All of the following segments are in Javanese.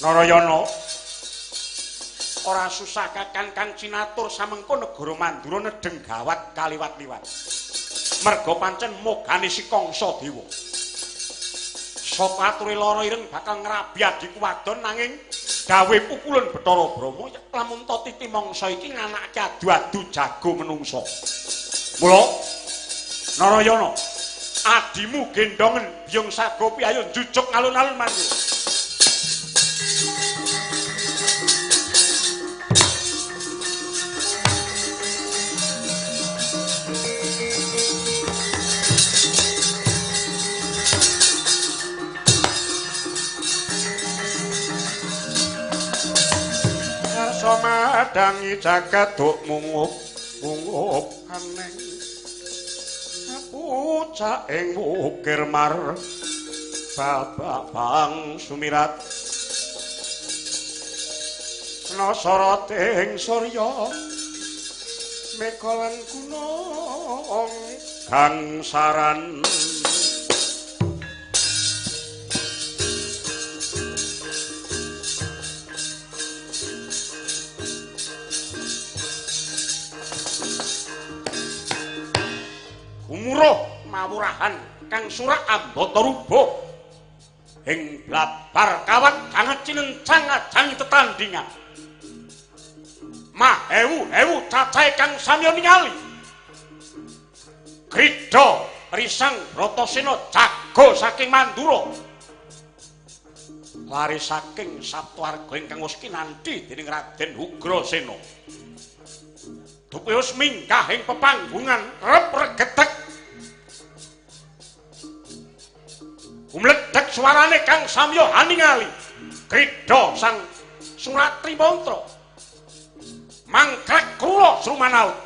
Narayana ora susah kakan kang cinatur samengko negara Mandura nedeng gawat kaliwat-liwat. Merga pancen mogane si Kangsa Dewa. Sapa ature lara ireng bakal ngrabi adhiku wadon nanging gawe pukulan Bathara Brama lamun ta titi mangsa iki nganake adu-adu jago menungsa. Mula Narayana adimu gendongen Byung Sagopi ayo njujuk alun-alun Mandura. Somadangi jagat duk mungup aneng pucak ing wukir mar babang sumirat nasarating surya mekolan gunung gangsaran umuruh mawurahan kang surak ambata rubuh ing blabar kawat kang cinencang ajang tetandingan mahewu-hewu cacahe kang samya ningali Krida risang Bratasena jago saking Mandura lari saking Saptawarga ingkang wis kinanthi dening Raden Ugrasena dupe wis minggah ing pepanggungan rep regetek umledhek suarane kang samya haningali Krida sang Suratri mantra mangkrek kula srumanaut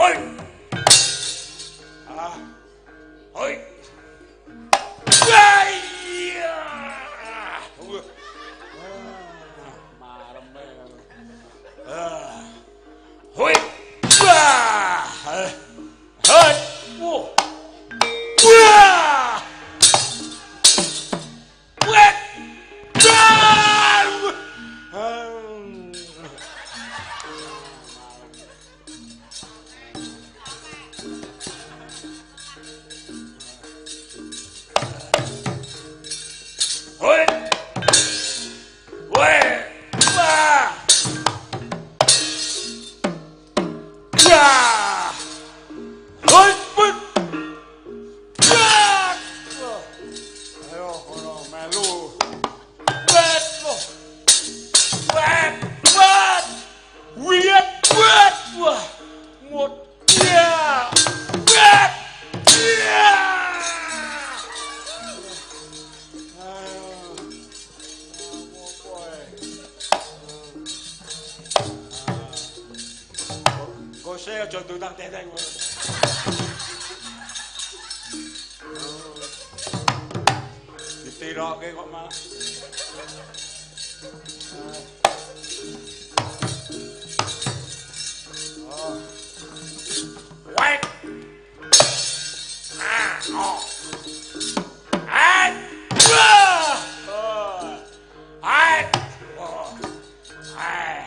Hoi. Ah. Hoi. Iya. Marem. Hoi. Wah. Hoi. Wah. Wah. Wet. Hoi. Weh. Wah. Wah. Hoi. Put. Wah. Ayo, kono melu. Wet. Wet. Wet. Wet. Wet. Wah. Mut. Ya. Wet. Ya. Kose aja ndutang teteng. Ditirokke kok malah. Wait. Oh. Ai. Oh. Ai. Oh. Ai.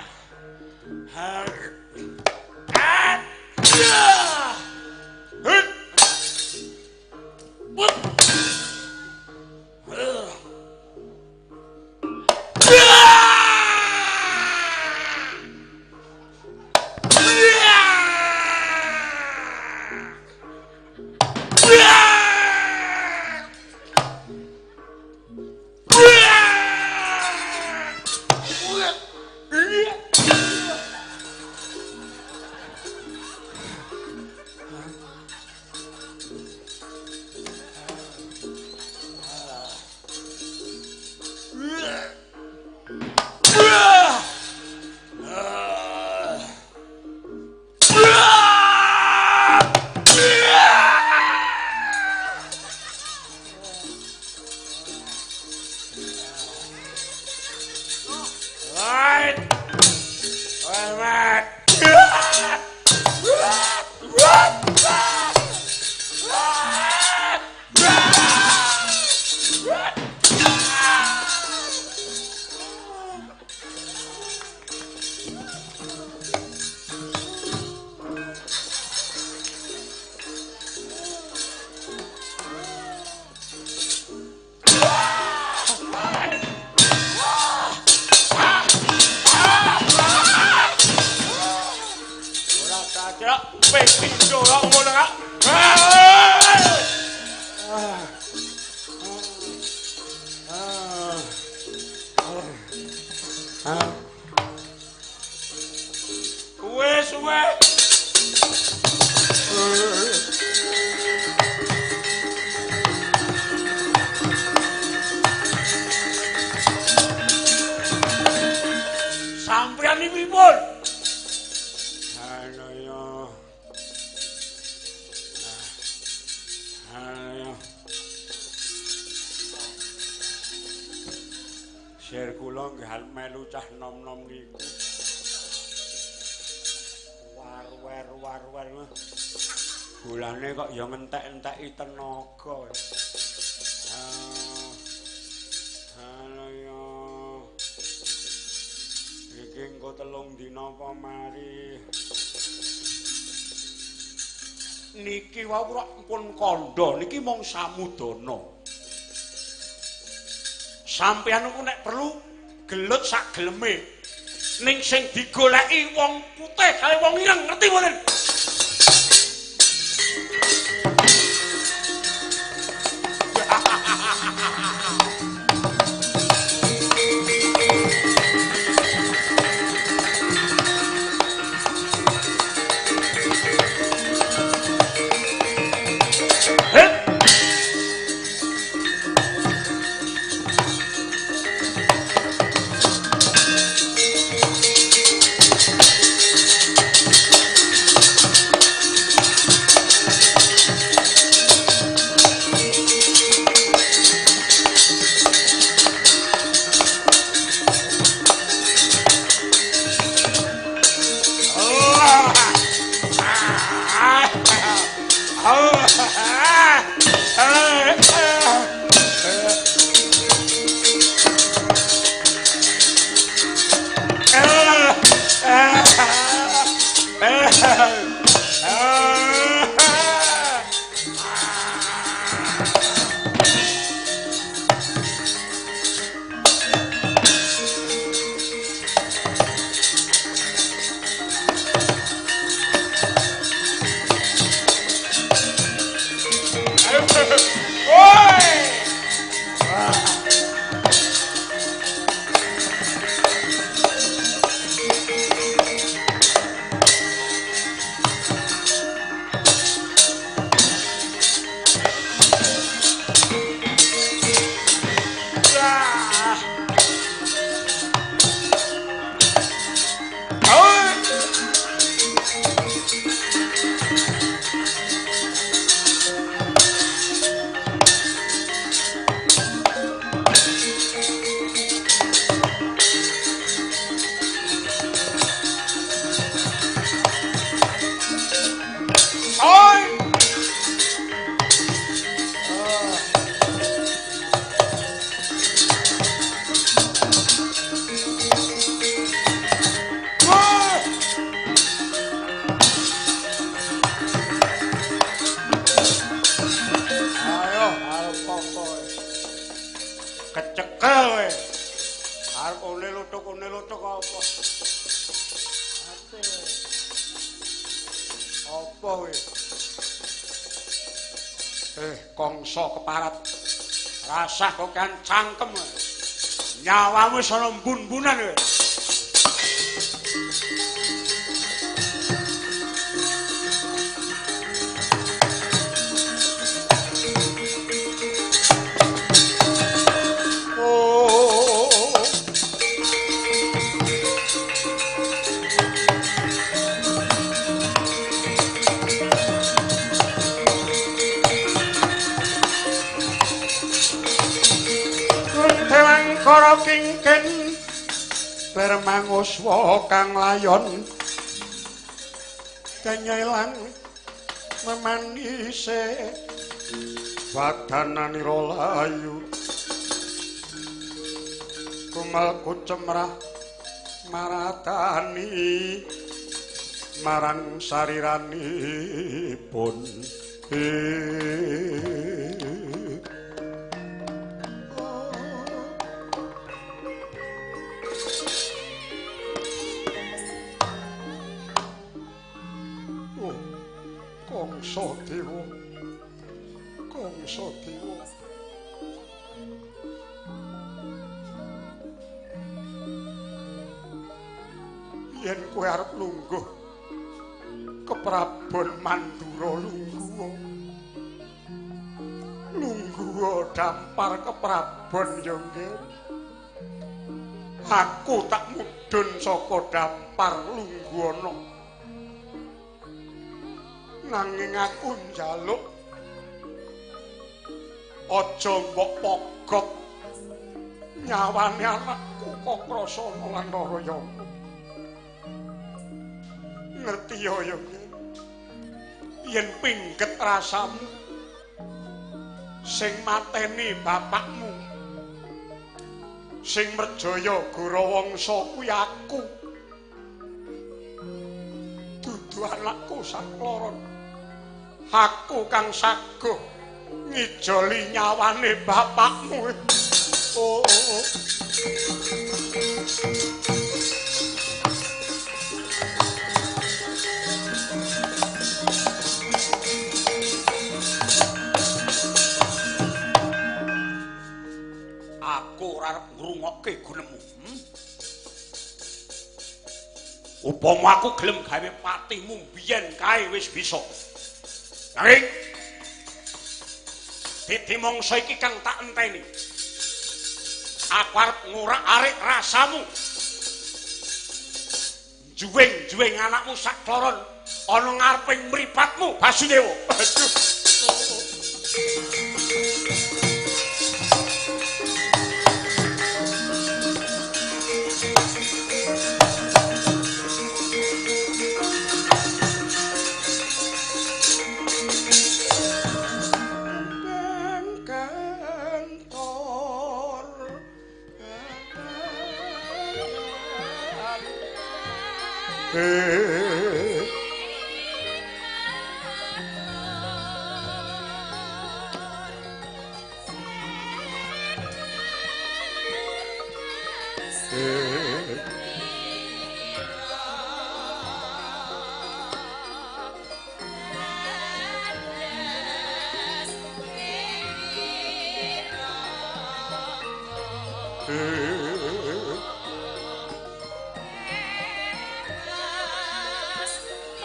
Sir kula nggih melu cah nom-nom niku. War-wer. Bulane kok ya ngentek-enteki tenaga. Halo ya. Iki engko 3 dina apa mari. Niki wau pun kandha niki mung samudana. Sampeyan niku nek perlu gelut sak geleme. Ning sing digoleki wong putih kali wong ireng, ngerti mboten? Kongso keparat rasah kok kan cangkem nyawamu wis ana mbun-mbunan kowe Kara kingken permanguswa kang layon kanyelang memanise wadananira layu kumalku cemrah maratani marang sariranipun Kongso Dewa yen kowe arep lungguh keprabon Mandura lungguh dampar keprabon yo nggih aku tak mudhun saka dampar lungguh ana nanging aku njaluk aja mbok pogok nyawane anakku Kokrasana lan Narayana ngerti ya yen pingget rasamu sing mateni bapakmu sing merjaya Gorawangsa kuwi aku dudu anakku sakloron aku kang saguh ngijoli nyawane bapakmu. Aku ora arep ngrungokke gunemu. Upama aku gelem gawe patimu biyen kae wis bisa. Nanging dadi mangsa iki kang tak enteni. Aku arep ngurak-arik rasamu. Juweng-juweng anakmu sakloron ana ngareping mripatmu Basudewa. Aduh.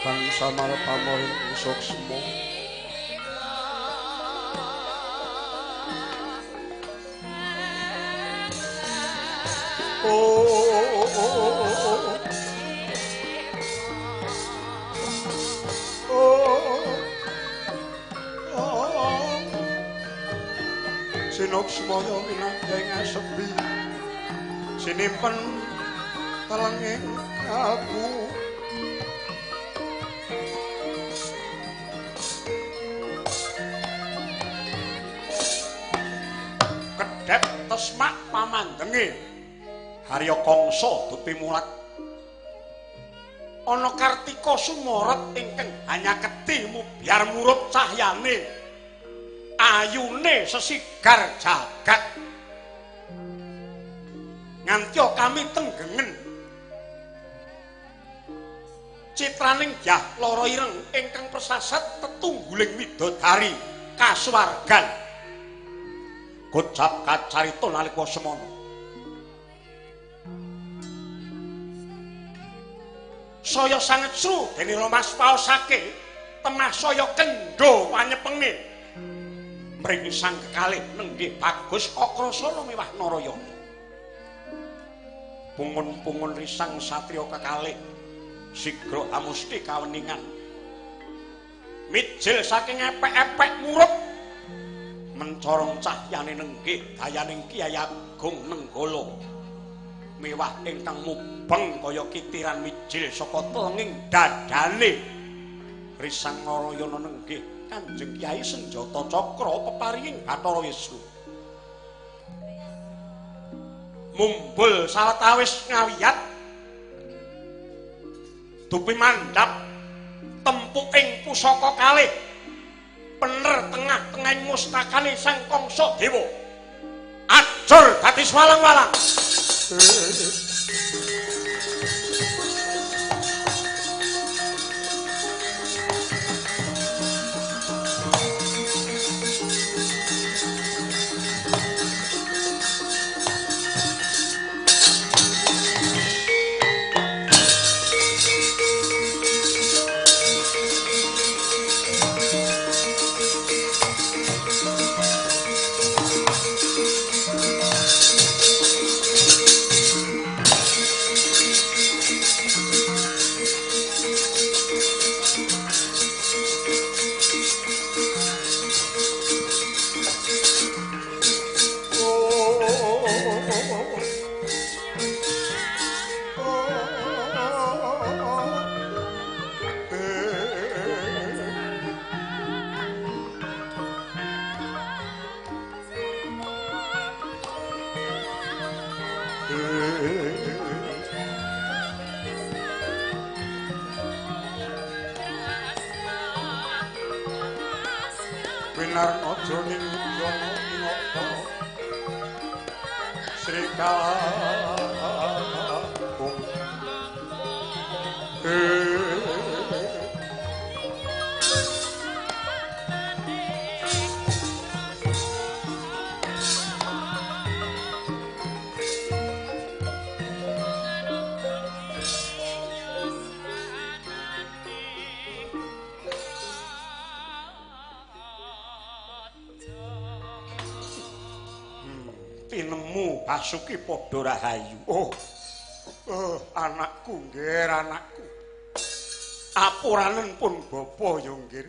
bangsa marpamaring suksma Sinuksmaya minangking sepi sinimpen telenging aku kedhep tesmak pamandenge Harya Kangsa dupi mulat ana Kartika Sumaret ingkang hanyaketi biar murup cahyane ayune sesigar jagat nganti kami tenggengen citraning Dyah Lara Ireng ingkang persasat tetungguling widodari kasuwargan gocap kacarita nalika semana saya sanget sru dene Romas paosake temah saya kendho panyepenge mring sang kekalih nenggih bagus Akrasana miwah Narayana pungun-pungun risang satriya kekalih sigra amusti kaweningan mijil saking epek-epek murup mencorong cahyane nenggih dayaning Kyai Agung Nenggala miwah ingkang mubeng kaya kitiran mijil saka telenging dadane risang Narayana nenggih Kanjeng Kyai Senjata Cakra peparinging Bathara Wisnu mumbul sawetawis ngawiyat dupi mandhap tempuking pusaka kalih pener tengah-tengahing mustakane Sang Kangsa Dewa ajur dadi swalang-walang Winarnaja ning Yana Winata Sri Kalabung tinemu Basuki padha rahayu. Anakku nggih, anakku. Apuranen pun bapa ya nggih.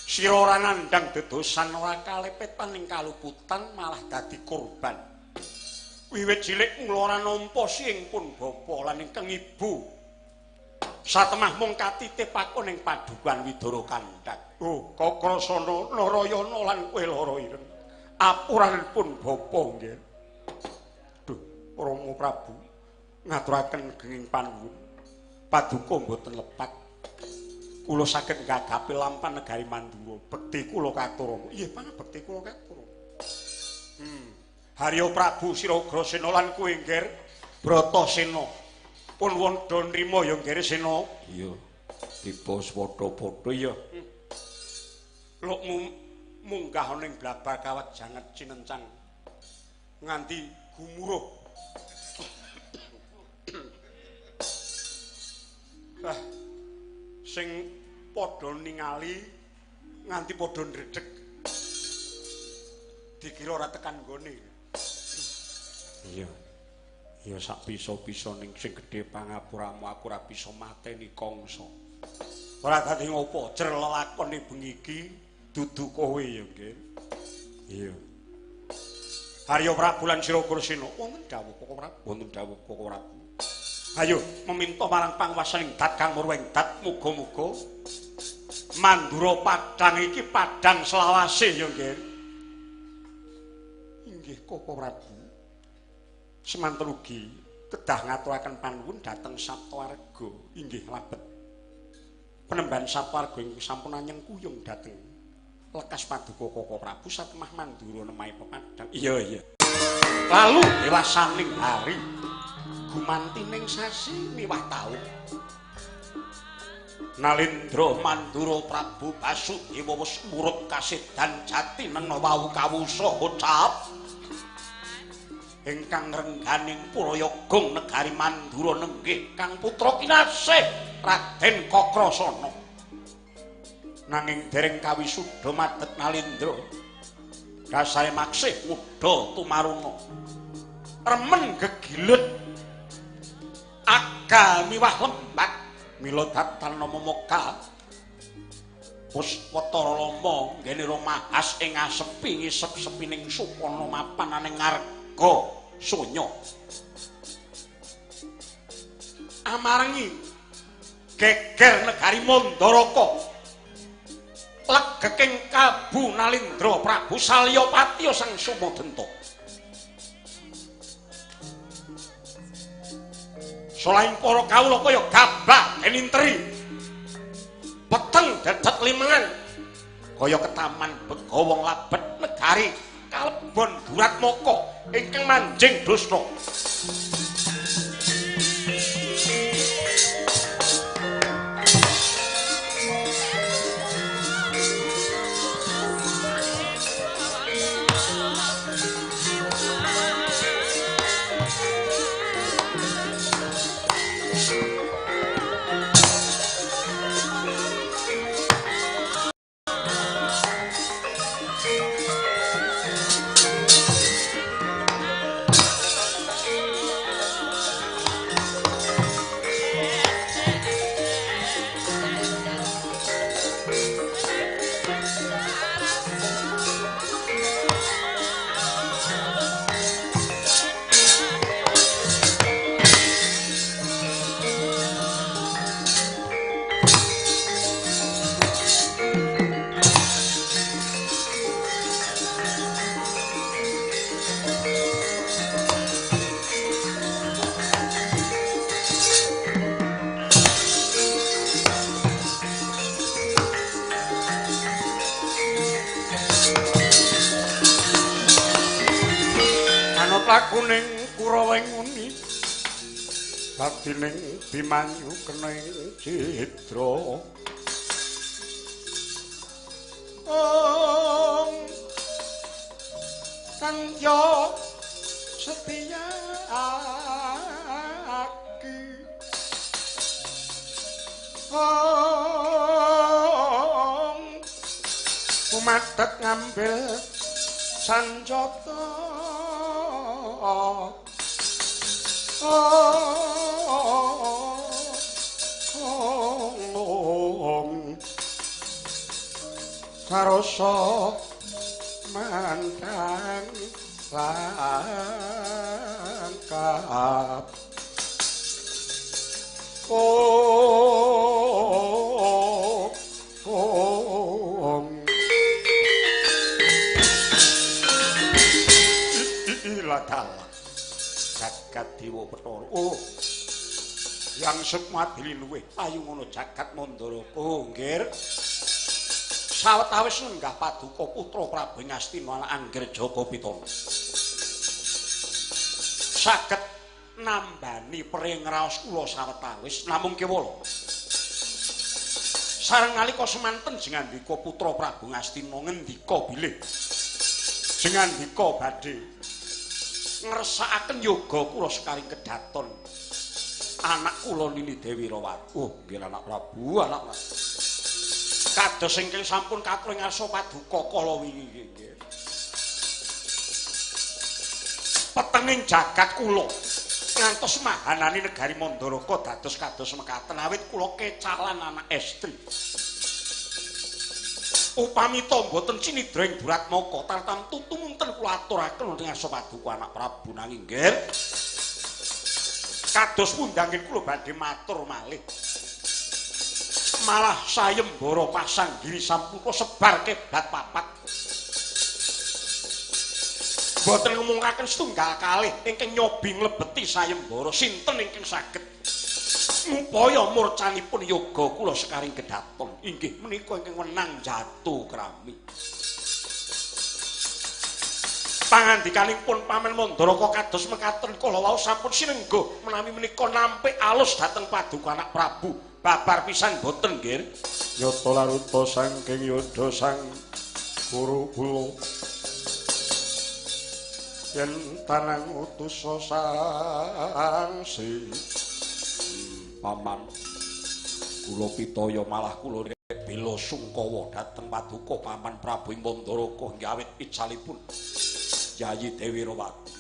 Sira ora nandhang dedosan ora kalepet paning kaluputan malah dadi korban. Wiwit cilik mula ora nampa sing pun bapa lan ingkang ibu. Satemah mung katitip aku ning padukan Widara Kandhang. Kakrasana Narayana lan kowe Lara Ireng. Apuranipun bapa nggih. Duh, Rama Prabu ngaturaken genging panuwun. Paduka mboten lepat. Kula saged nggagapi lampan negari Mandura. Bekti kula katurung. Inggih, pangabekti kula katurung. Harya Prabu Siragrasena lan kowe nggih Bratasena. Pun wanda nrima ya nggih Sena. Iya. Tiba padha-padha ya. Lukmu munggah ning blabar kawat janget cinencang nganti gumuruh. Sing padha ningali nganti padha ndredeg. Dikira ora tekan nggone. Iya. Ya sak bisa-bisa ning sing gedhe pangapuramu aku ora bisa mateni kangsa. Ora dadi ngopo, jer lelakone bengi iki dudu kowe ya, nggih. Iya. Arya Prabu lan Sirakursena Wonten dawuh Koko Prabu, wonten dawuh Koko Prabu. Ayo meminta marang pangwasaning Dat kang murweng Dat muga-muga Mandura Padang iki padang selawase ya, nggih. Inggih Koko Prabu. Semanten ugi kedah ngaturaken panuwun dhateng Saptawarga. Inggih labet. Penemban Saptawarga ingkang sampun anyeng kuyung dhateng lekas paduka Koko Prabu satemah Mandura nemahe pepadang. Iya. Lalu dewasaning hari gumantining sasi miwah taun. Nalindra Mandura Prabu Basudewa wis murut kasedan jati neng wau kawusa ucap ingkang rengganing Purayagong negari Mandura nenggih kang putra kinasih Raden Kakrasana. Nanging dereng kawisuda madhet Nalindra dasare maksih muda tumaruna remen gegilut aga miwah lembak mila datal nama moka Puspatara Lama nggene romahas ing asepi ngisep-sepining supana mapananing ngarga sonya amarengi geger negari Mandaraka legeking Kabu Nalindra Prabu Salyapati sang Sumadenta. Solaing para kawula kaya gabah kenintri. Peteng dadet limengan kaya ketaman Begawong Labet negari Kalebon Duratmaka ingkang manjing Dusra. Lakuning Kurawenguni dadining Bimanyu kening Citra Om Sandya Setia Aki Om Kumatet ngambil sanjata Karosa mantan langkap Iladala jagat dewa Bathara yang sukmadili luwih ayu ngono jagat Mandaraka nggih sawetawis nenggah paduka putra Prabu Ngastina Angger Jaka Pitana saged nambani pring raos kula sawetawis namung kewala sareng nalika semanten jengandika putra Prabu Ngastina ngendika bilih jengandika badhe ngresakaken yoga kula sekaring kedaton. Anak kula Nini Dewi Rawati. Oh, nggih anak Prabu, anak Prabu. Kados ingkang sampun katuring arsa paduka kala wingi nggih. Petenging jagat kula ngantos mahanani negari Mandaraka dados kados mekaten awit kula kecalan anak estri. Upami ta mboten cinidra ing Duratmaka tartamtu tumunten kula aturaken ing arsa paduka anak Prabu nanging nggih kados pundhanging kula badhe matur malih. Malah sayembara Pasanggiri sampun kula sebar keblat papat. Boten ngomongkaken setunggal kalih ingkang nyobi nglebeti sayembara sinten ingkang saged ngupaya murcanipun yoga kula sekaring kedaton inggih menika ingkang wenang jatuh krami. Pangandikanipun Paman Mandaraka kados mekaten kala wau sampun sinengga menawi menika nampik alus dhateng paduka anak Prabu babar pisan boten nggih. Yata laruta saking yudha sang guru kula yen tanang utus sangsi paman kula pitaya malah kula bela sungkawa dhateng paduka Paman Prabu ing Mandaraka nggih awit icalipun Yayi Dewi Rawati.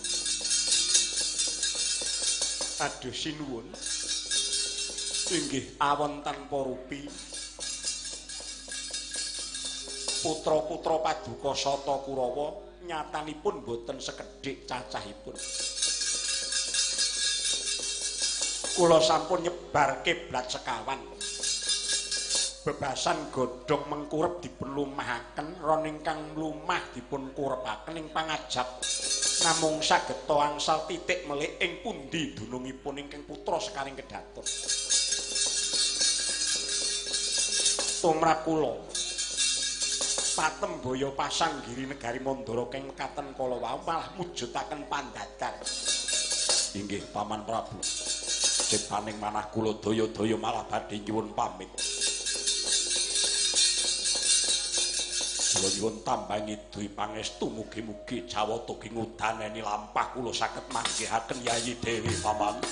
Aduh sinuwun inggih awon tanpa rupi putra-putra paduka Sata Kurawa nyatanipun boten sekedhik cacahipun. Kula sampun nyebar kiblat sekawan. Bebasan godhong mengkurep dipun lumahaken, ron ingkang mlumah dipun kurepaken ing pangajap. Namung sageta angsal titik melih ing pundi dunungipun ingkang putra sekaring kedaton. Tumrap kula Patembaya Pasanggiri negari Mandaraka ing mekaten kala wau malah mujudaken pandadar. Inggih Paman Prabu. Jepaning manah kula daya-daya malah badhe nyuwun pamit. Kula nyuwun tambangi dwi pangestu mugi-mugi Jawata ing udaneni lampah kula saged manggihaken Yayi Dewi Paman.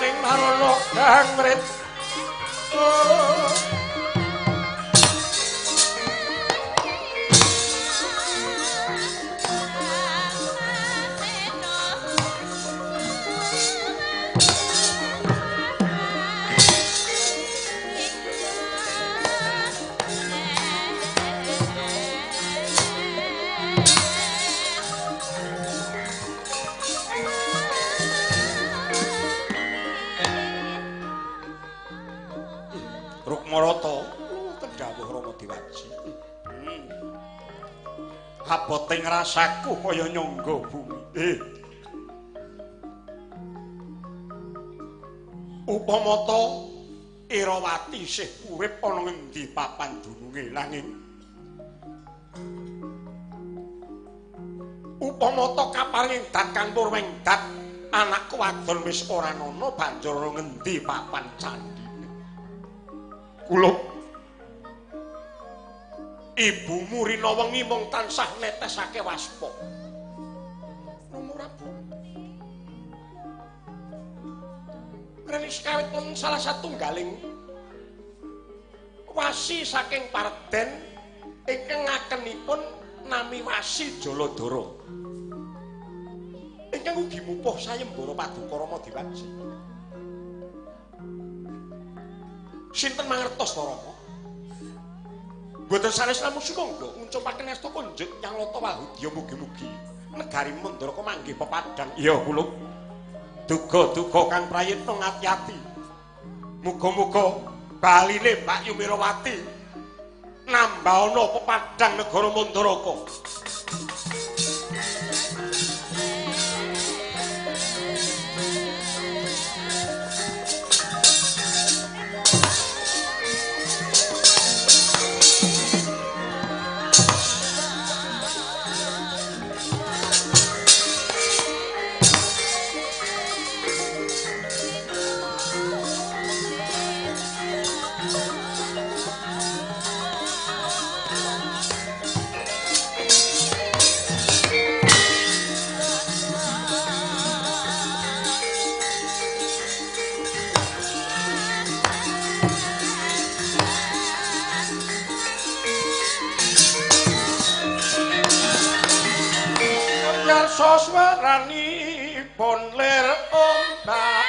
Ning marono gangret Rukmarata tendhawuh Rama Dewaji. Aboting rasaku kaya nyangga bumi. Upama ta Irawati isih urip ana ngendi papan dununge nanging upama ta kaparing dat kang tur wengdat anakku wadon wis ora ana banjur ana ngendi papan candhi. Kula ibumu rina wengi mung tansah netesake waspa. Nomo Prabu. Renis kawit wonten salah satunggaling wasi saking Parden ingkang ngakenipun nami Wasi Jaladara. Ingkang ugi mupuh sayembara paduka Rama Dewaji. Sinten mangertos to Rama? Boten sanes namung sukangga ngucupaken asta konjuk Nyang Lata Wahudya mugi-mugi negari Mandaraka manggih pepadang. Ya kula duga-duga kang prayitna ngati-ati. Muga-muga baline Mbak Yumirawati nambah ana pepadang negara Mandaraka. Yarsa swarani pon lir ombak